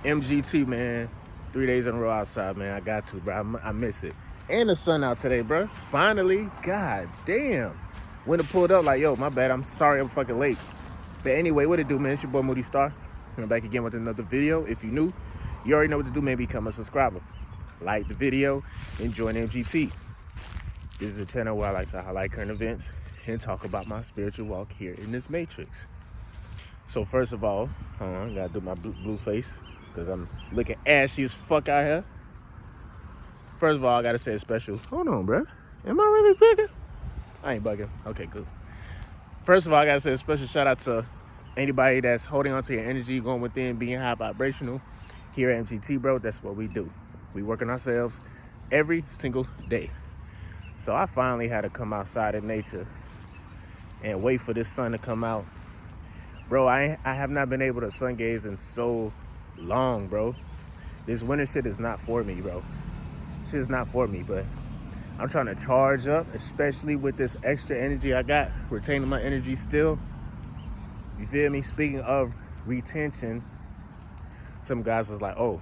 MGT, man. 3 days in a row outside, man. I got to, bro. I miss it. And the sun out today, bro. Finally. God damn. Winter pulled up like, yo, my bad. I'm sorry I'm fucking late. But anyway, what it do, man? It's your boy Moody Starr. I'm back again with another video. If you're new, you already know what to do. Maybe become a subscriber. Like the video and join MGT. This is a channel where I like to highlight current events and talk about my spiritual walk here in this matrix. So first of all, I gotta do my blue face because I'm looking ashy as fuck out here. First of all, I gotta say a special. Hold on, bro. Am I really bugging? I ain't bugging. Okay, cool. First of all, I gotta say a special shout out to anybody that's holding on to your energy, going within, being high vibrational. Here at MGT, bro, that's what we do. We work on ourselves every single day. So I finally had to come outside in nature and wait for this sun to come out. Bro, I have not been able to sun gaze in so long, bro. This winter shit is not for me, bro. Shit is not for me, but I'm trying to charge up, especially with this extra energy I got, retaining my energy still. You feel me? Speaking of retention, some guys was like, oh,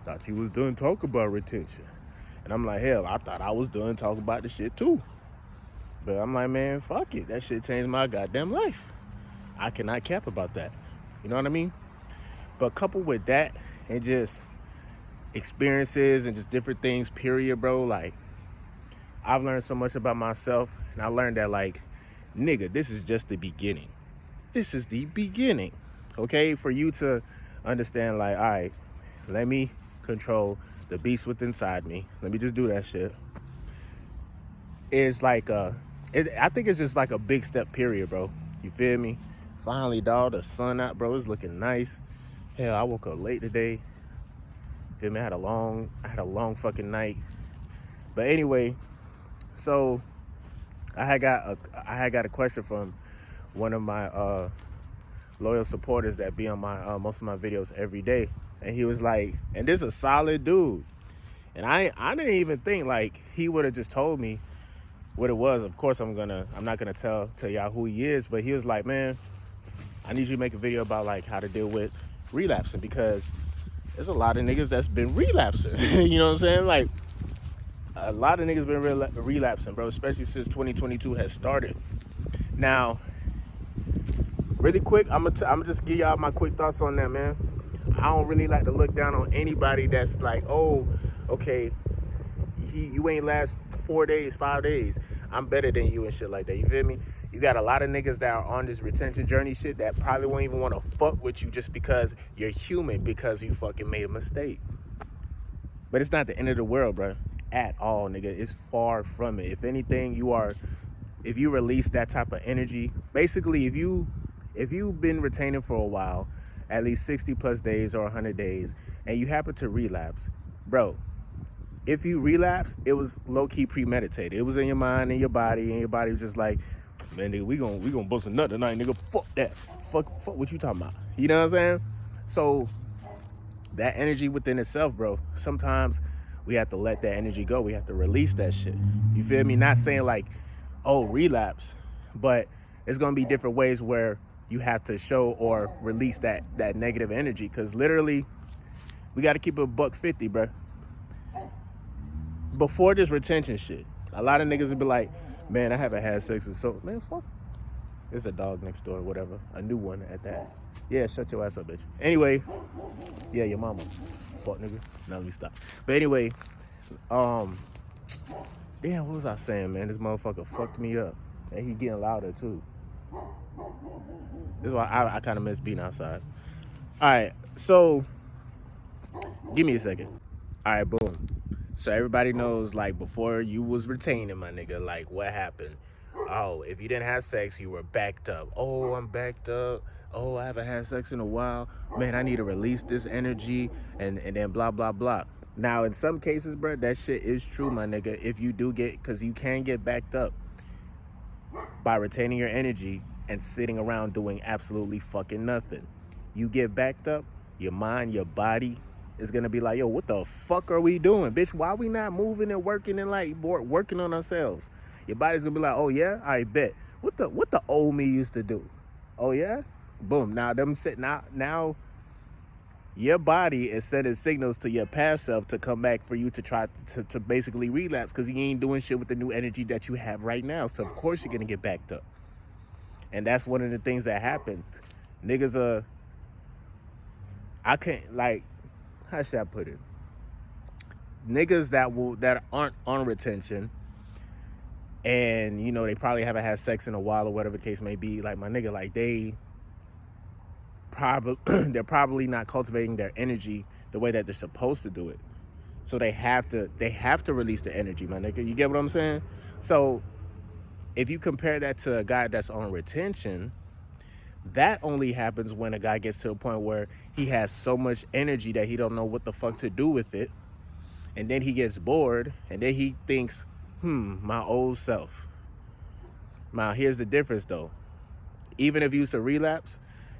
thought you was done talking about retention. And I'm like, hell, I thought I was done talking about the shit too. But I'm like, man, fuck it. That shit changed my goddamn life. I cannot cap about that. You know what I mean? But coupled with that and just experiences and just different things, period, bro, like, I've learned so much about myself. And I learned that, like, nigga, this is just the beginning. This is the beginning, okay? For you to understand, like, all right, let me control the beast within inside me. Let me just do that shit. It's like, I think it's just like a big step, period, bro. You feel me? Finally, dog, the sun out, bro. It's looking nice. Hell, I woke up late today. Feel me? I had a long fucking night. But anyway, so I had got a question from one of my loyal supporters that be on my most of my videos every day, and he was like, and this is a solid dude, and I didn't even think like he would have just told me what it was. Of course, I'm not gonna tell y'all who he is, but he was like, man, I need you to make a video about like how to deal with relapsing, because there's a lot of niggas that's been relapsing. You know what I'm saying? Like, a lot of niggas been relapsing, bro, especially since 2022 has started. Now, really quick, I'm gonna just give y'all my quick thoughts on that, man. I don't really like to look down on anybody that's like, oh, okay, you ain't last 4 days, 5 days. I'm better than you and shit like that. You feel me? You got a lot of niggas that are on this retention journey shit that probably won't even want to fuck with you just because you're human, because you fucking made a mistake. But it's not the end of the world, bro. At all, nigga. It's far from it. If anything, if you release that type of energy, basically, if you've been retaining for a while, at least 60 plus days or 100 days, and you happen to relapse, bro, if you relapse, it was low-key premeditated. It was in your mind and your body was just like, man, nigga, we gonna bust a nut tonight, nigga. Fuck that. Fuck what you talking about. You know what I'm saying? So that energy within itself, bro, sometimes we have to let that energy go. We have to release that shit. You feel me? Not saying like, oh, relapse, but it's gonna be different ways where you have to show or release that negative energy. Because literally, we got to keep it $150, bro. Before this retention shit, a lot of niggas would be like, man, I haven't had sex in so, man, fuck. There's a dog next door or whatever. A new one at that. Yeah, shut your ass up, bitch. Anyway, yeah, your mama. Fuck, nigga. Now let me stop. But anyway, damn, what was I saying, man? This motherfucker fucked me up. And he getting louder, too. This is why I kind of miss being outside. All right, so give me a second. All right, boom. So everybody knows, like, before you was retaining, my nigga, like, what happened? Oh, if you didn't have sex, you were backed up. Oh, I'm backed up. Oh, I haven't had sex in a while. Man, I need to release this energy, and then blah, blah, blah. Now, in some cases, bro, that shit is true, my nigga. If you do because you can get backed up by retaining your energy and sitting around doing absolutely fucking nothing. You get backed up, your mind, your body is gonna be like, yo, what the fuck are we doing, bitch? Why we not moving and working and like working on ourselves? Your body's gonna be like, oh yeah, I bet. What the old me used to do? Oh yeah, boom. Now them sit now your body is sending signals to your past self to come back for you to try to basically relapse, because you ain't doing shit with the new energy that you have right now. So of course you're gonna get backed up. And that's one of the things that happens. Niggas I can't, like, how should I put it? Niggas that aren't on retention, and you know they probably haven't had sex in a while or whatever the case may be, like my nigga, like they're probably not cultivating their energy the way that they're supposed to do it. So they have to release the energy, my nigga. You get what I'm saying? So if you compare that to a guy that's on retention, that only happens when a guy gets to a point where he has so much energy that he don't know what the fuck to do with it. And then he gets bored, and then he thinks, my old self. Now, here's the difference, though. Even if you used to relapse,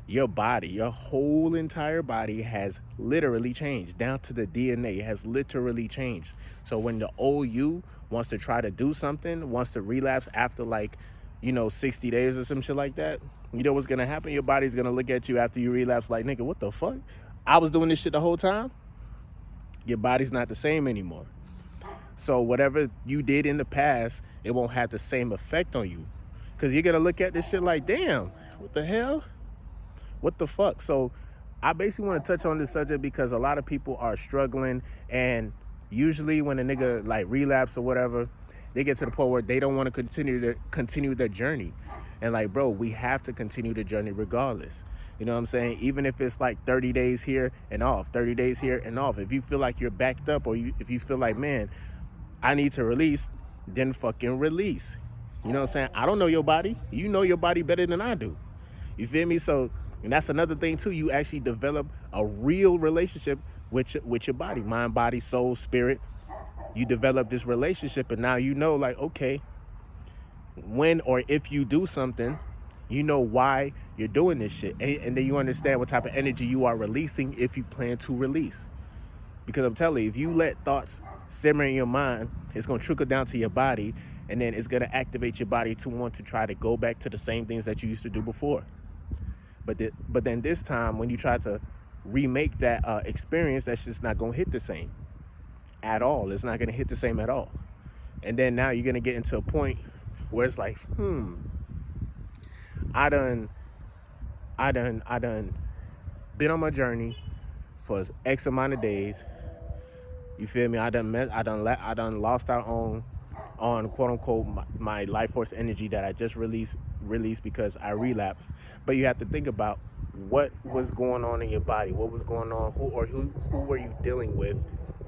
your body, your whole entire body has literally changed, down to the DNA. It has literally changed. So when the old you wants to try to do something, wants to relapse after 60 days or some shit like that, you know what's gonna happen? Your body's gonna look at you after you relapse like, nigga, what the fuck? I was doing this shit the whole time? Your body's not the same anymore. So whatever you did in the past, it won't have the same effect on you. Because you're gonna look at this shit like, damn, what the hell? What the fuck? So I basically want to touch on this subject because a lot of people are struggling, and usually when a nigga like relapse or whatever, they get to the point where they don't want to continue their journey. And like, bro, we have to continue the journey regardless. You know what I'm saying? Even if it's like 30 days here and off, 30 days here and off. If you feel like you're backed up, or if you feel like, man, I need to release, then fucking release. You know what I'm saying? I don't know your body. You know your body better than I do. You feel me? So, and that's another thing too. You actually develop a real relationship with your body, mind, body, soul, spirit. You develop this relationship, and now you know, like, okay, when or if you do something, you know why you're doing this shit. And then you understand what type of energy you are releasing if you plan to release. Because I'm telling you, if you let thoughts simmer in your mind, it's going to trickle down to your body, and then it's going to activate your body to want to try to go back to the same things that you used to do before. But then this time, when you try to remake that experience, that's just not going to hit the same at all. It's not going to hit the same at all. And then now you're going to get into a point where it's like, I done been on my journey for X amount of days. You feel me? I done lost out on quote unquote my life force energy that I just released because I relapsed. But you have to think about what was going on in your body, what was going on, who were you dealing with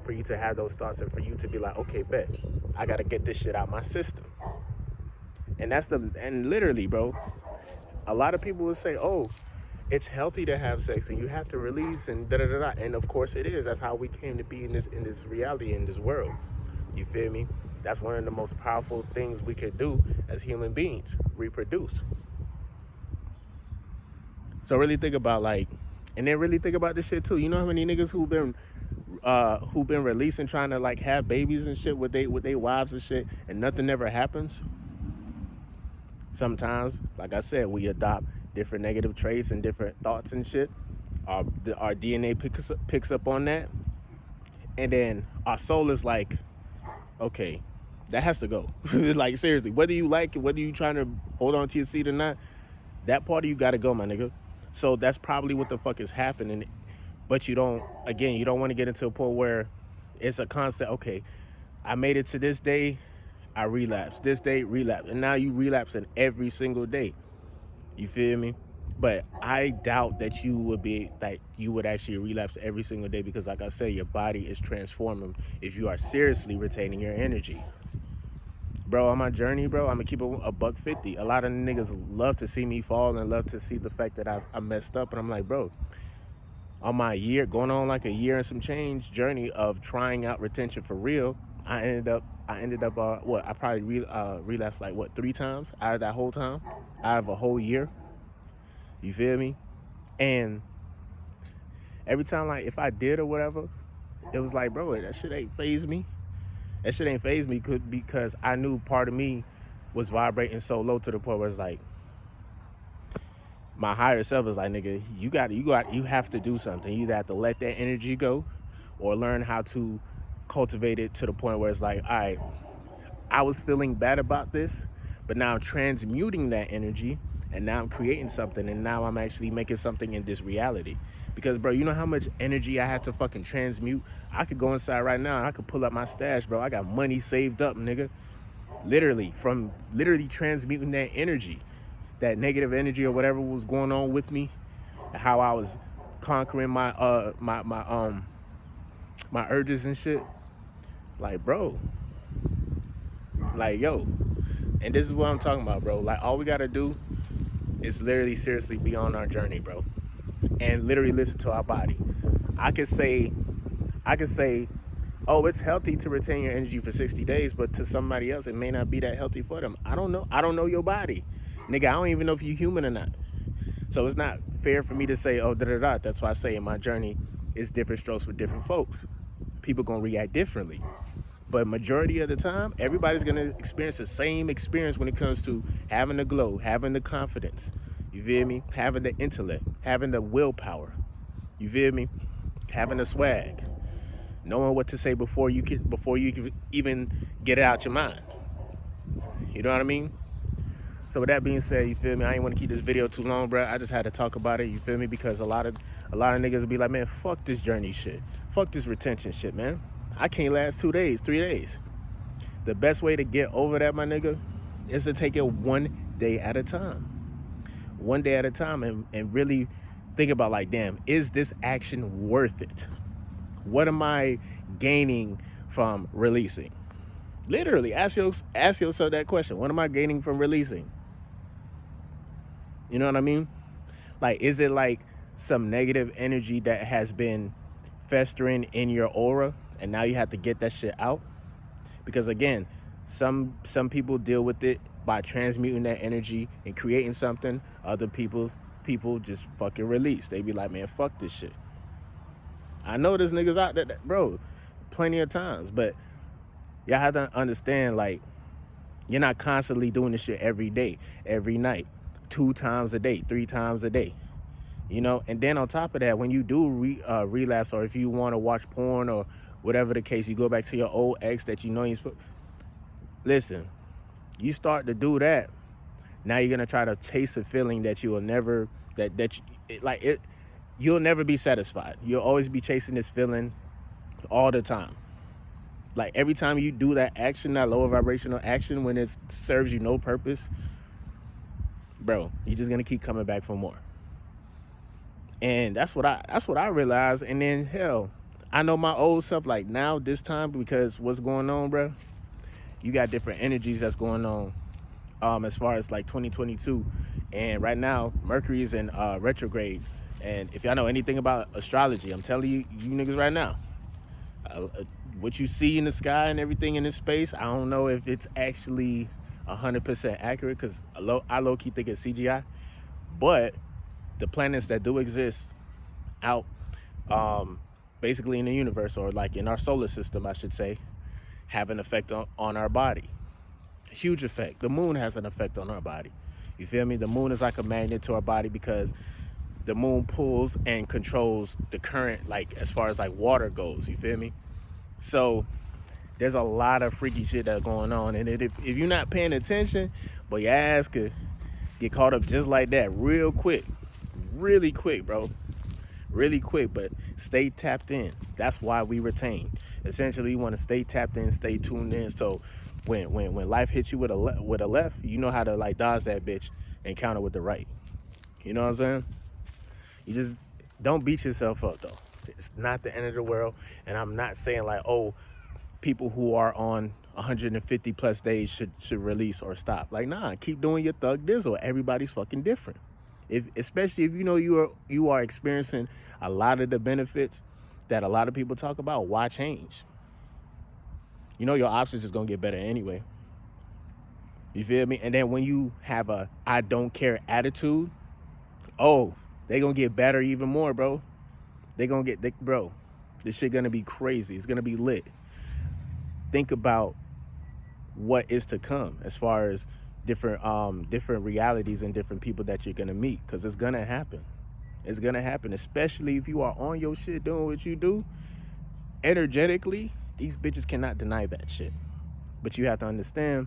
for you to have those thoughts, and for you to be like, okay, bet, I gotta get this shit out my system. And literally, bro, a lot of people will say, oh, it's healthy to have sex and you have to release and da-da-da-da. And of course it is. That's how we came to be in this reality, in this world. You feel me? That's one of the most powerful things we could do as human beings, reproduce. So really think about and then really think about this shit too. You know how many niggas who've been releasing, trying to like have babies and shit with they wives and shit, and nothing ever happens? Sometimes, like I said, we adopt different negative traits and different thoughts and shit. Our DNA picks up on that, and then our soul is like, okay, that has to go. Like, seriously, whether you like it, whether you trying to hold on to your seat or not, that part of you gotta go, my nigga. So that's probably what the fuck is happening. But you don't want to get into a point where it's a constant, okay, I made it to this day, I relapsed. This day, relapse. And now you relapsing every single day. You feel me? But I doubt that you would actually relapse every single day, because like I said, your body is transforming if you are seriously retaining your energy. Bro, on my journey, bro, I'm gonna keep it $150. A lot of niggas love to see me fall and love to see the fact that I messed up. And I'm like, bro, on my going on like a year and some change journey of trying out retention for real, I ended up I probably relapsed 3 times out of that whole time, out of a whole year. You feel me? And every time, like, if I did or whatever, it was like, bro, that shit ain't faze me. That shit ain't faze me because I knew part of me was vibrating so low to the point where it's like, my higher self is like, nigga, you have to do something. You either have to let that energy go or learn how to cultivate it to the point where it's like, all right, I was feeling bad about this, but now I'm transmuting that energy and now I'm creating something, and now I'm actually making something in this reality. Because, bro, you know how much energy I had to fucking transmute? I could go inside right now and I could pull up my stash, bro. I got money saved up, nigga. Literally, from literally transmuting that energy, that negative energy or whatever was going on with me, how I was conquering my my urges and shit. Like, bro, like, yo, and this is what I'm talking about, bro. Like, all we gotta do is literally seriously be on our journey, bro, and literally listen to our body. I could say, oh, it's healthy to retain your energy for 60 days, but to somebody else, it may not be that healthy for them. I don't know. I don't know your body, nigga. I don't even know if you're human or not. So it's not fair for me to say, oh, da-da-da. That's why I say in my journey, it's different strokes for different folks. People gonna react differently. But majority of the time, everybody's gonna experience the same experience when it comes to having the glow, having the confidence, you feel me? Having the intellect, having the willpower, you feel me? Having the swag, knowing what to say before you can even get it out your mind. You know what I mean? So with that being said, you feel me? I ain't want to keep this video too long, bro. I just had to talk about it, you feel me? Because a lot of niggas will be like, man, fuck this journey shit. Fuck this retention shit, man. I can't last 2 days, 3 days. The best way to get over that, my nigga, is to take it one day at a time. One day at a time, and really think about, like, damn, is this action worth it? What am I gaining from releasing? Literally, ask yourself that question. What am I gaining from releasing? You know what I mean? Like, is it like some negative energy that has been festering in your aura, and now you have to get that shit out? Because again, some people deal with it by transmuting that energy and creating something. Other people just fucking release. They be like, man, fuck this shit. I know there's niggas out there, bro, plenty of times, but y'all have to understand, like, you're not constantly doing this shit every day, every night, 2 times a day, 3 times a day. You know, and then on top of that, when you do relapse, or if you want to watch porn or whatever the case, you go back to your old ex that you know you're supposed. Listen, you start to do that, now you're gonna try to chase a feeling that you will never, you'll never be satisfied. You'll always be chasing this feeling all the time. Like, every time you do that action, that lower vibrational action, when it serves you no purpose, bro, you're just gonna keep coming back for more. And that's what I realized. And then, hell, I know my old self, like, now, this time, because what's going on, bro, you got different energies that's going on, as far as like 2022. And right now, Mercury is in retrograde. And if y'all know anything about astrology, I'm telling you niggas right now, what you see in the sky and everything in this space, I don't know if it's actually 100% accurate, because I low-key think it's CGI. But the planets that do exist out, basically in the universe, or like in our solar system, I should say, have an effect on our body. A huge effect. The moon has an effect on our body. You feel me? The moon is like a magnet to our body, because the moon pulls and controls the current, like, as far as like water goes. You feel me? So there's a lot of freaky shit that's going on. And if you're not paying attention, but your ass could get caught up just like that real quick. Really quick, bro. Really quick, but stay tapped in. That's why we retain. Essentially, you want to stay tapped in, stay tuned in. So when life hits you with a left, you know how to, like, dodge that bitch and counter with the right. You know what I'm saying? You just don't beat yourself up, though. It's not the end of the world. And I'm not saying, like, oh, people who are on 150 plus days should release or stop. Like, nah, keep doing your thug dizzle. Everybody's fucking different. Especially if you know you are experiencing a lot of the benefits that a lot of people talk about, why change? You know your options is gonna get better anyway. You feel me? And then when you have a I don't care attitude, oh, they gonna get better even more, bro. Bro, this shit gonna be crazy. It's gonna be lit. Think about what is to come as far as different realities and different people that you're gonna meet, because it's gonna happen. It's gonna happen, especially if you are on your shit doing what you do. Energetically, these bitches cannot deny that shit. But you have to understand,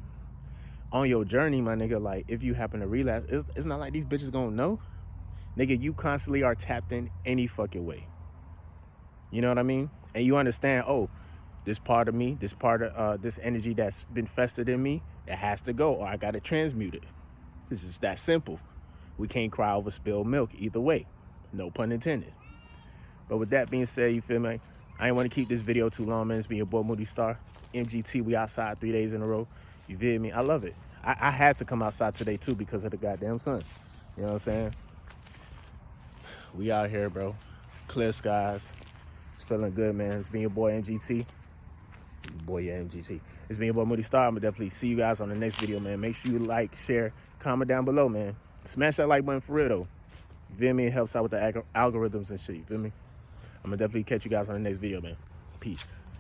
on your journey, my nigga, like, if you happen to relapse, it's not like these bitches gonna know. Nigga, you constantly are tapped in any fucking way. You know what I mean? And you understand, oh, this part of me, this energy that's been festered in me, it has to go, or I gotta transmute it. It's just that simple. We can't cry over spilled milk either way. No pun intended. But with that being said, you feel me? I ain't want to keep this video too long, man. It's been your boy Moody Starr. MGT, we outside 3 days in a row. You feel me? I love it. I had to come outside today too because of the goddamn sun. You know what I'm saying? We out here, bro. Clear skies. It's feeling good, man. It's been your boy MGT. MGT. It's been your boy Moody Starr. I'm gonna definitely see you guys on the next video, man. Make sure you like, share, comment down below, man. Smash that like button for real though. You feel me? It helps out with the algorithms and shit. You feel me? I'm gonna definitely catch you guys on the next video, man. Peace.